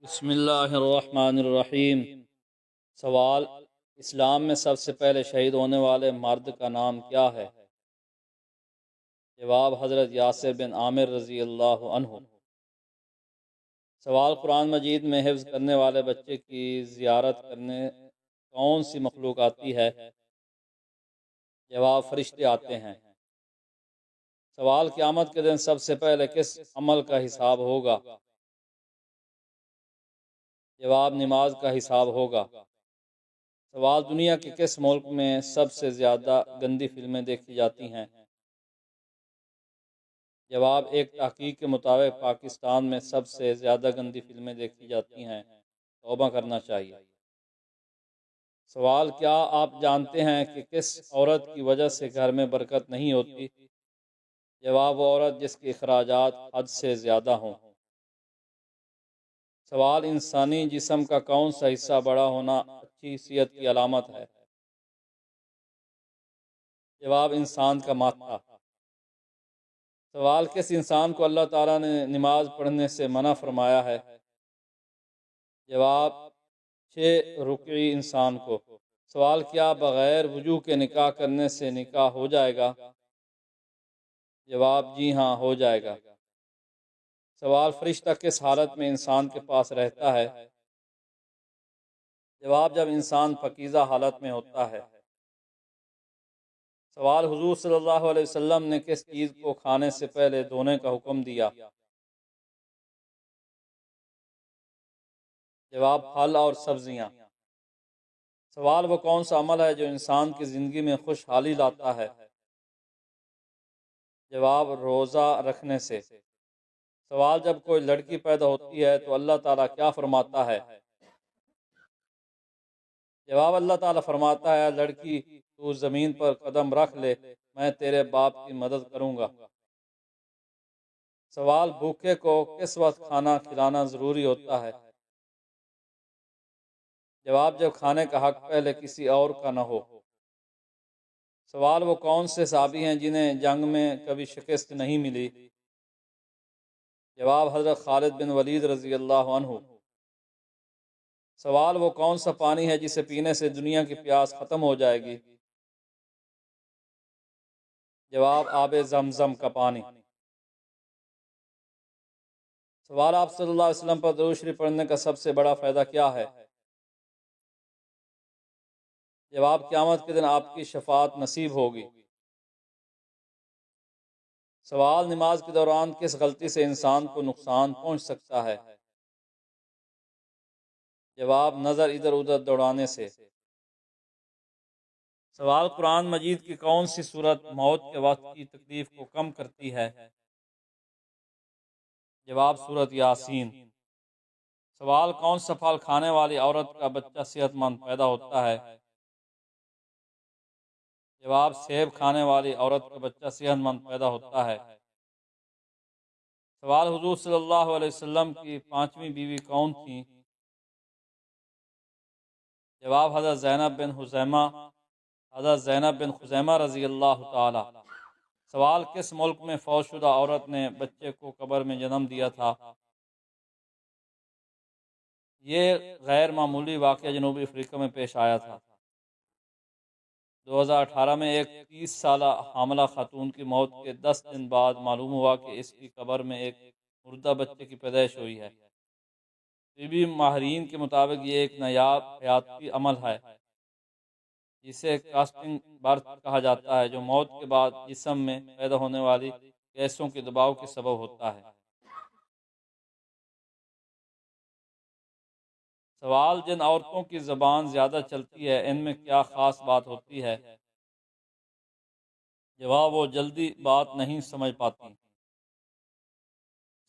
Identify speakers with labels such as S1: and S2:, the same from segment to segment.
S1: بسم اللہ الرحمن الرحیم۔ سوال: اسلام میں سب سے پہلے شہید ہونے والے مرد کا نام کیا ہے؟ جواب: حضرت یاسر بن عامر رضی اللہ عنہ۔ سوال: قرآن مجید میں حفظ کرنے والے بچے کی زیارت کرنے کون سی مخلوق آتی ہے؟ جواب: فرشتے آتے ہیں۔ سوال: قیامت کے دن سب سے پہلے کس عمل کا حساب ہوگا؟ جواب: نماز کا حساب ہوگا۔ سوال: دنیا کے کس ملک میں سب سے زیادہ گندی فلمیں دیکھی جاتی ہیں؟ جواب: ایک تحقیق کے مطابق پاکستان میں سب سے زیادہ گندی فلمیں دیکھی جاتی ہیں۔ توبہ کرنا چاہیے۔ سوال: کیا آپ جانتے ہیں کہ کس عورت کی وجہ سے گھر میں برکت نہیں ہوتی؟ جواب: وہ عورت جس کے اخراجات حد سے زیادہ ہوں۔ سوال: انسانی جسم کا کون سا حصہ بڑا ہونا اچھی صحت کی علامت ہے؟ جواب: انسان کا ماتھا۔ سوال: کس انسان کو اللہ تعالیٰ نے نماز پڑھنے سے منع فرمایا ہے؟ جواب: 6 رکوعی انسان کو۔ سوال: کیا بغیر وضو کے نکاح کرنے سے نکاح ہو جائے گا؟ جواب: جی ہاں، ہو جائے گا۔ سوال: فرشتہ کس حالت میں انسان کے پاس رہتا ہے؟ جواب: جب انسان پاکیزہ حالت میں ہوتا ہے۔ سوال: حضور صلی اللہ علیہ وسلم نے کس چیز کو کھانے سے پہلے دھونے کا حکم دیا؟ جواب: پھل اور سبزیاں۔ سوال: وہ کون سا عمل ہے جو انسان کی زندگی میں خوشحالی لاتا ہے؟ جواب: روزہ رکھنے سے۔ سوال: جب کوئی لڑکی پیدا ہوتی ہے تو اللہ تعالیٰ کیا فرماتا ہے؟ جواب: اللہ تعالیٰ فرماتا ہے، لڑکی تو زمین پر قدم رکھ لے، میں تیرے باپ کی مدد کروں گا۔ سوال: بھوکے کو کس وقت کھانا کھلانا ضروری ہوتا ہے؟ جواب: جب کھانے کا حق پہلے کسی اور کا نہ ہو۔ سوال: وہ کون سے صحابی ہیں جنہیں جنگ میں کبھی شکست نہیں ملی؟ جواب: حضرت خالد بن ولید رضی اللہ عنہ۔ سوال: وہ کون سا پانی ہے جسے پینے سے دنیا کی پیاس ختم ہو جائے گی؟ جواب: آب زمزم کا پانی۔ سوال: آپ صلی اللہ علیہ وسلم پر درود شریف پڑھنے کا سب سے بڑا فائدہ کیا ہے؟ جواب: قیامت کے دن آپ کی شفاعت نصیب ہوگی۔ سوال: نماز کے دوران کس غلطی سے انسان کو نقصان پہنچ سکتا ہے؟ جواب: نظر ادھر ادھر دوڑانے سے۔ سوال: قرآن مجید کی کون سی سورت موت کے وقت کی تکلیف کو کم کرتی ہے؟ جواب: سورت یاسین۔ سوال: کون سا پھل کھانے والی عورت کا بچہ صحت مند پیدا ہوتا ہے؟ جواب: سیب کھانے والی عورت کا بچہ صحت مند پیدا ہوتا ہے۔ سوال: حضور صلی اللہ علیہ وسلم کی 5ویں بیوی کون تھیں؟ جواب: حضرت زینب بن خزیمہ رضی اللہ تعالی۔ سوال: کس ملک میں فوت شدہ عورت نے بچے کو قبر میں جنم دیا تھا؟ یہ غیر معمولی واقعہ جنوبی افریقہ میں پیش آیا تھا۔ 2018 میں ایک 30 سالہ حاملہ خاتون کی موت کے 10 دن بعد معلوم ہوا کہ اس کی قبر میں ایک مردہ بچے کی پیدائش ہوئی ہے۔ طبی ماہرین کے مطابق یہ ایک نایاب حیاتی عمل ہے جسے کاسٹنگ برتھ کہا جاتا ہے، جو موت کے بعد جسم میں پیدا ہونے والی گیسوں کے دباؤ کے سبب ہوتا ہے۔ سوال: جن عورتوں کی زبان زیادہ چلتی ہے ان میں کیا خاص بات ہوتی ہے؟ جواب: وہ جلدی بات نہیں سمجھ پاتی۔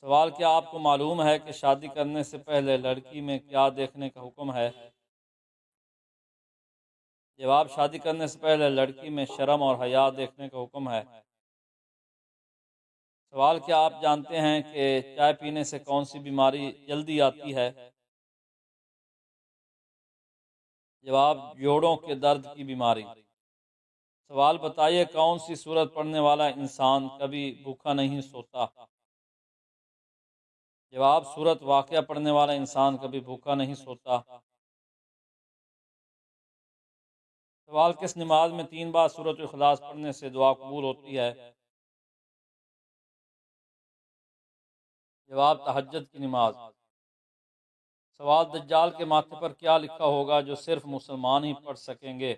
S1: سوال: کیا آپ کو معلوم ہے کہ شادی کرنے سے پہلے لڑکی میں کیا دیکھنے کا حکم ہے؟ جواب: شادی کرنے سے پہلے لڑکی میں شرم اور حیا دیکھنے کا حکم ہے۔ سوال: کیا آپ جانتے ہیں کہ چائے پینے سے کون سی بیماری جلدی آتی ہے؟ جواب: جوڑوں کے درد کی بیماری۔ سوال: بتائیے کون سی سورت پڑھنے والا انسان کبھی بھوکا نہیں سوتا؟ جواب سورت واقعہ پڑھنے والا انسان کبھی بھوکا نہیں سوتا۔ سوال کس نماز میں 3 بار سورۃ اخلاص پڑھنے سے دعا قبول ہوتی ہے؟ جواب تہجد کی نماز۔ سوال دجال کے ماتھے پر کیا لکھا ہوگا جو صرف مسلمان ہی پڑھ سکیں گے؟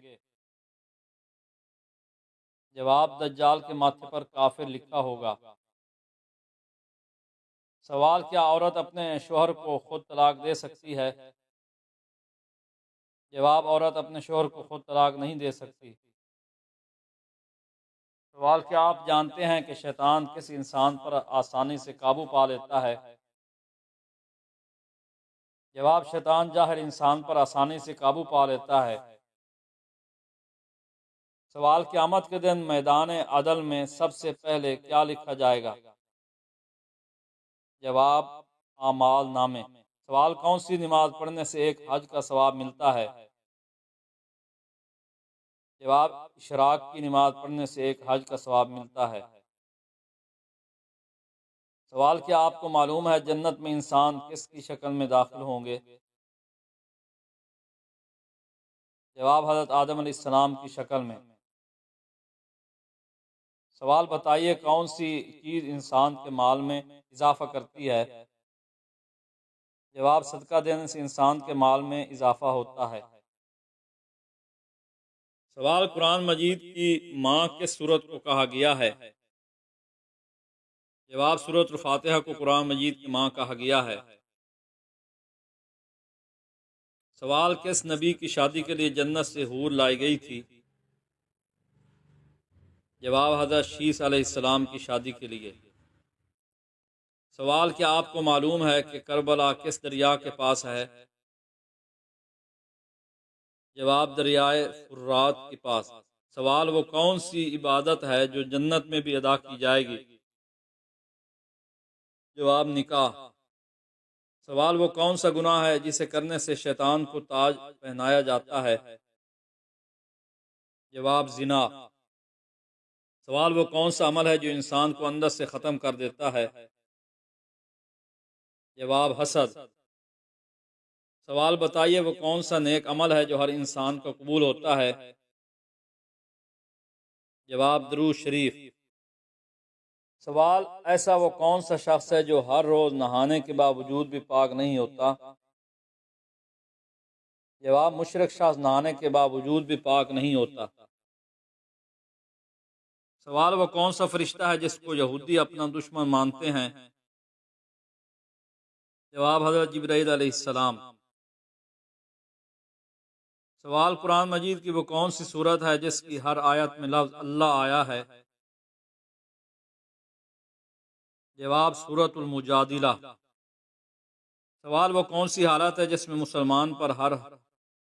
S1: جواب دجال کے ماتھے پر کافر لکھا ہوگا۔ سوال کیا عورت اپنے شوہر کو خود طلاق دے سکتی ہے؟ جواب عورت اپنے شوہر کو خود طلاق نہیں دے سکتی۔ سوال کیا آپ جانتے ہیں کہ شیطان کس انسان پر آسانی سے قابو پا لیتا ہے؟ جواب شیطان جاہل انسان پر آسانی سے قابو پا لیتا ہے۔ سوال قیامت کے دن میدان عدل میں سب سے پہلے کیا لکھا جائے گا؟ جواب اعمال نامے۔ سوال کون سی نماز پڑھنے سے ایک حج کا ثواب ملتا ہے؟ جواب اشراق کی نماز پڑھنے سے ایک حج کا ثواب ملتا ہے۔ سوال کیا آپ کو معلوم ہے جنت میں انسان کس کی شکل میں داخل ہوں گے؟ جواب حضرت آدم علیہ السلام کی شکل میں۔ سوال بتائیے کون سی چیز انسان کے مال میں اضافہ کرتی ہے؟ جواب صدقہ دینے سے انسان کے مال میں اضافہ ہوتا ہے۔ سوال قرآن مجید کی ماں کس سورت کو کہا گیا ہے؟ جواب سورۃ الفاتحہ کو قرآن مجید کی ماں کہا گیا ہے۔ سوال کس نبی کی شادی کے لیے جنت سے حور لائی گئی تھی؟ جواب حضرت شیس علیہ السلام کی شادی کے لیے۔ سوال کیا آپ کو معلوم ہے کہ کربلا کس دریا کے پاس ہے؟ جواب دریائے فرات کے پاس۔ سوال وہ کون سی عبادت ہے جو جنت میں بھی ادا کی جائے گی؟ جواب نکاح۔ سوال وہ کون سا گناہ ہے جسے کرنے سے شیطان کو تاج پہنایا جاتا ہے؟ جواب زنا۔ سوال وہ کون سا عمل ہے جو انسان کو اندر سے ختم کر دیتا ہے؟ جواب حسد۔ سوال بتائیے وہ کون سا نیک عمل ہے جو ہر انسان کو قبول ہوتا ہے؟ جواب درود شریف۔ سوال ایسا وہ کون سا شخص ہے جو ہر روز نہانے کے باوجود بھی پاک نہیں ہوتا؟ جواب مشرک شخص نہانے کے باوجود بھی پاک نہیں ہوتا۔ سوال وہ کون سا فرشتہ ہے جس کو یہودی اپنا دشمن مانتے ہیں؟ جواب حضرت جبرائیل علیہ السلام۔ سوال قرآن مجید کی وہ کون سی سورت ہے جس کی ہر آیت میں لفظ اللہ آیا ہے؟ جواب سورۃ المجادلہ۔ سوال وہ کون سی حالت ہے جس میں مسلمان پر ہر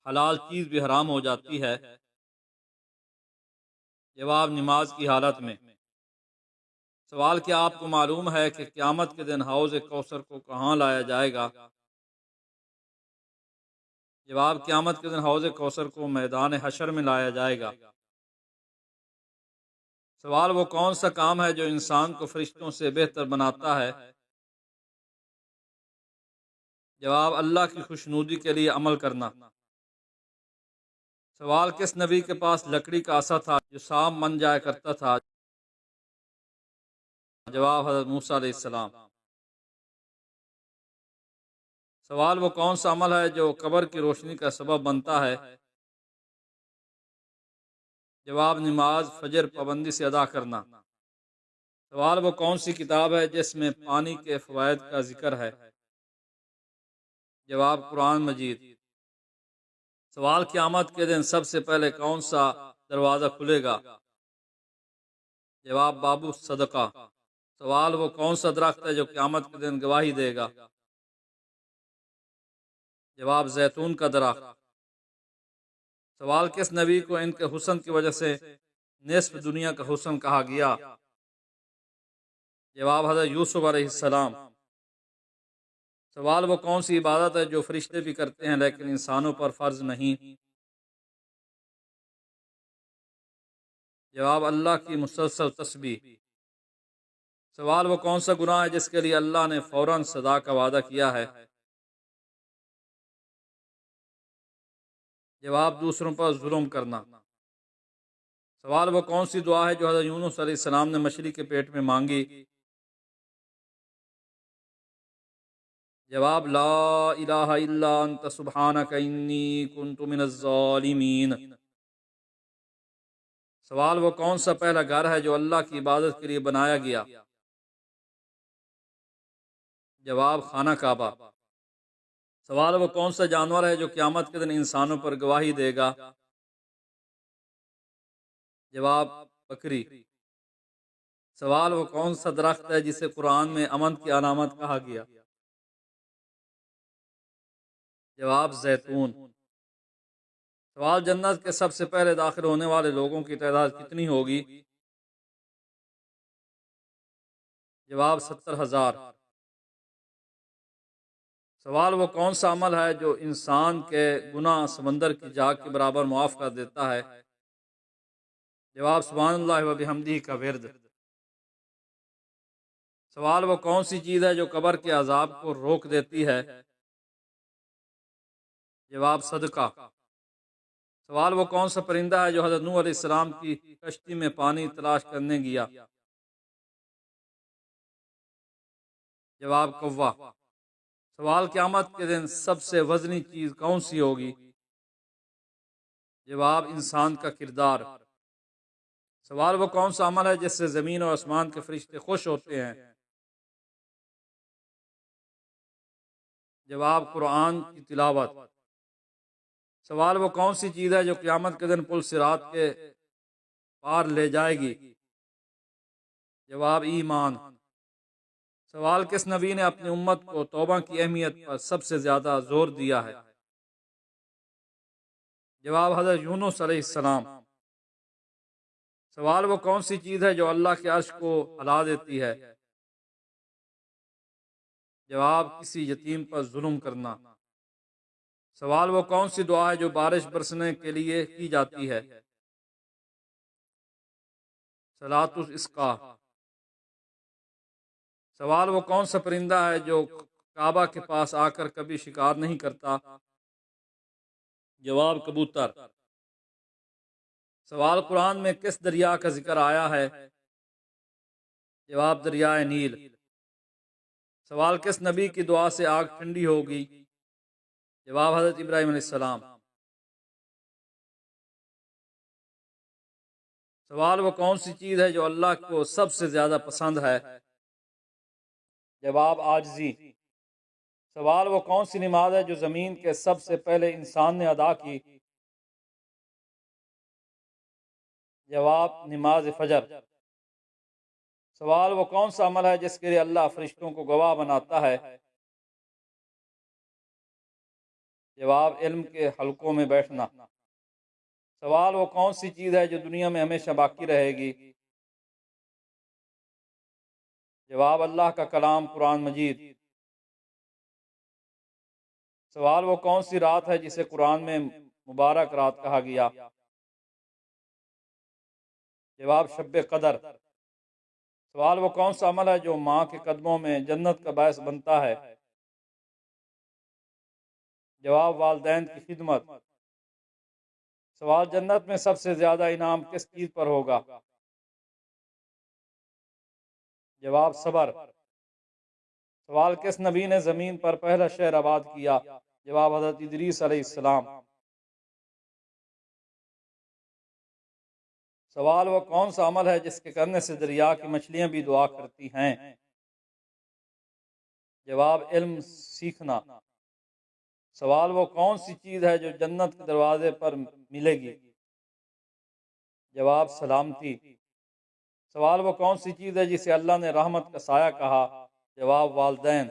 S1: حلال چیز بھی حرام ہو جاتی ہے؟ جواب نماز کی حالت میں۔ سوال کیا آپ کو معلوم ہے کہ قیامت کے دن حوض کوثر کو کہاں لایا جائے گا؟ جواب قیامت کے دن حوض کوثر کو میدان حشر میں لایا جائے گا۔ سوال وہ کون سا کام ہے جو انسان کو فرشتوں سے بہتر بناتا ہے؟ جواب اللہ کی خوشنودی کے لیے عمل کرنا۔ سوال کس نبی کے پاس لکڑی کا عصا تھا جو سام بن جایا کرتا تھا؟ جواب حضرت موسیٰ علیہ السلام۔ سوال وہ کون سا عمل ہے جو قبر کی روشنی کا سبب بنتا ہے؟ جواب نماز فجر پابندی سے ادا کرنا۔ سوال وہ کون سی کتاب ہے جس میں پانی کے فوائد کا ذکر ہے؟ جواب قرآن مجید۔ سوال قیامت کے دن سب سے پہلے کون سا دروازہ کھلے گا؟ جواب باب الصدقہ۔ سوال وہ کون سا درخت ہے جو قیامت کے دن گواہی دے گا؟ جواب زیتون کا درخت۔ سوال کس نبی کو ان کے حسن کی وجہ سے نصف دنیا کا حسن کہا گیا؟ جواب حضرت یوسف علیہ السلام۔ سوال وہ کون سی عبادت ہے جو فرشتے بھی کرتے ہیں لیکن انسانوں پر فرض نہیں؟ جواب اللہ کی مسلسل تسبیح۔ سوال وہ کون سا گناہ ہے جس کے لیے اللہ نے فوراً سزا کا وعدہ کیا ہے؟ جواب دوسروں پر ظلم کرنا۔ سوال وہ کون سی دعا ہے جو حضرت یونس علیہ السلام نے مچھلی کے پیٹ میں مانگی؟ جواب لا الہ الا انت سبحانک انی کنت من الظالمین۔ سوال وہ کون سا پہلا گھر ہے جو اللہ کی عبادت کے لیے بنایا گیا؟ جواب خانہ کعبہ۔ سوال وہ کون سا جانور ہے جو قیامت کے دن انسانوں پر گواہی دے گا؟ جواب بکری۔ سوال وہ کون سا درخت ہے جسے قرآن میں امن کی علامت کہا گیا؟ جواب زیتون۔ سوال جنت کے سب سے پہلے داخل ہونے والے لوگوں کی تعداد کتنی ہوگی؟ جواب 70,000۔ سوال وہ کون سا عمل ہے جو انسان کے گناہ سمندر کی جاگ کے برابر معاف کر دیتا ہے؟ جواب سبحان اللہ و بحمدہ کا ورد۔ سوال وہ کون سی چیز ہے جو قبر کے عذاب کو روک دیتی ہے؟ جواب صدقہ۔ سوال وہ کون سا پرندہ ہے جو حضرت نوح علیہ السلام کی کشتی میں پانی تلاش کرنے گیا؟ جواب کوہ۔ سوال قیامت کے دن سب سے وزنی چیز کون سی ہوگی؟ جواب انسان کا کردار۔ سوال وہ کون سا عمل ہے جس سے زمین اور آسمان کے فرشتے خوش ہوتے ہیں؟ جواب قرآن کی تلاوت۔ سوال وہ کون سی چیز ہے جو قیامت کے دن پل صراط کے پار لے جائے گی؟ جواب ایمان۔ سوال کس نبی نے اپنی امت کو توبہ کی اہمیت پر سب سے زیادہ زور دیا ہے؟ جواب حضرت یونس علیہ السلام۔ سوال وہ کون سی چیز ہے جو اللہ کے عرش کو ہلا دیتی ہے؟ جواب کسی یتیم پر ظلم کرنا۔ سوال وہ کون سی دعا ہے جو بارش برسنے کے لیے کی جاتی ہے؟ صلاۃ الاسقاء۔ سوال وہ کون سا پرندہ ہے جو کعبہ کے پاس آ کر کبھی شکار نہیں کرتا؟ جواب کبوتر۔ سوال قرآن میں کس دریا کا ذکر آیا ہے؟ جواب دریائے نیل۔ سوال کس نبی کی دعا سے آگ ٹھنڈی ہوگی؟ جواب حضرت ابراہیم علیہ السلام۔ سوال وہ کون سی چیز ہے جو اللہ کو سب سے زیادہ پسند ہے؟ جواب عاجزی۔ سوال وہ کون سی نماز ہے جو زمین کے سب سے پہلے انسان نے ادا کی؟ جواب نماز فجر۔ سوال وہ کون سا عمل ہے جس کے لیے اللہ فرشتوں کو گواہ بناتا ہے؟ جواب علم کے حلقوں میں بیٹھنا۔ سوال وہ کون سی چیز ہے جو دنیا میں ہمیشہ باقی رہے گی؟ جواب اللہ کا کلام قرآن مجید۔ سوال وہ کون سی رات ہے جسے قرآن میں مبارک رات کہا گیا؟ جواب شب قدر۔ سوال وہ کون سا عمل ہے جو ماں کے قدموں میں جنت کا باعث بنتا ہے؟ جواب والدین کی خدمت۔ سوال جنت میں سب سے زیادہ انعام کس چیز پر ہوگا؟ جواب صبر۔ سوال کس نبی نے زمین پر پہلا شہر آباد کیا؟ جواب حضرت ادریس علیہ السلام۔ سوال وہ کون سا عمل ہے جس کے کرنے سے دریا کی مچھلیاں بھی دعا کرتی ہیں؟ جواب علم سیکھنا۔ سوال وہ کون سی چیز ہے جو جنت کے دروازے پر ملے گی؟ جواب سلامتی۔ سوال وہ کون سی چیز ہے جسے اللہ نے رحمت کا سایہ کہا؟ جواب والدین۔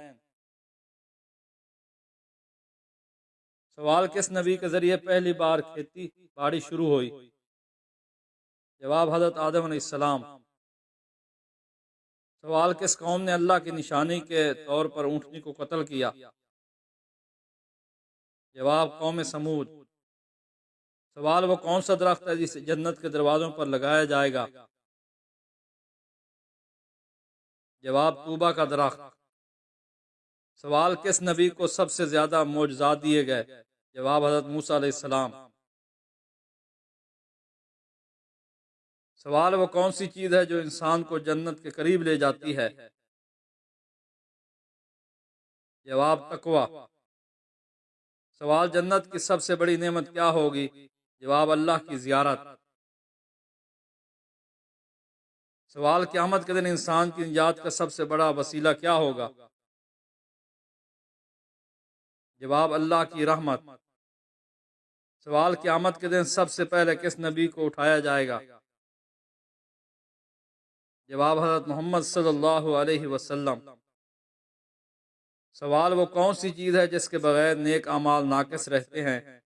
S1: سوال کس نبی کے ذریعے پہلی بار کھیتی باڑی شروع ہوئی؟ جواب حضرت آدم علیہ السلام۔ سوال کس قوم نے اللہ کی نشانی کے طور پر اونٹنی کو قتل کیا؟ جواب قوم سمود۔ سوال وہ کون سا درخت ہے جسے جنت کے دروازوں پر لگایا جائے گا؟ جواب طوبہ کا درخت۔ سوال کس نبی کو سب سے زیادہ معجزات دیے گئے؟ جواب حضرت موسیٰ علیہ السلام۔ سوال وہ کون سی چیز ہے جو انسان کو جنت کے قریب لے جاتی ہے؟ جواب تقویٰ۔ سوال جنت کی سب سے بڑی نعمت کیا ہوگی؟ جواب اللہ کی زیارت۔ سوال قیامت کے دن انسان کی نجات کا سب سے بڑا وسیلہ کیا ہوگا؟ جواب اللہ کی رحمت۔ سوال قیامت کے دن سب سے پہلے کس نبی کو اٹھایا جائے گا؟ جواب حضرت محمد صلی اللہ علیہ وسلم۔ سوال وہ کون سی چیز ہے جس کے بغیر نیک اعمال ناقص رہتے ہیں؟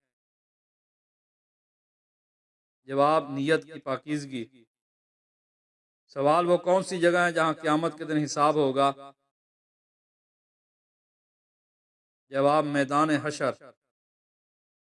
S1: جواب نیت کی پاکیزگی۔ سوال وہ کون سی جگہ ہے جہاں قیامت کے دن حساب ہوگا؟ جواب میدان حشر۔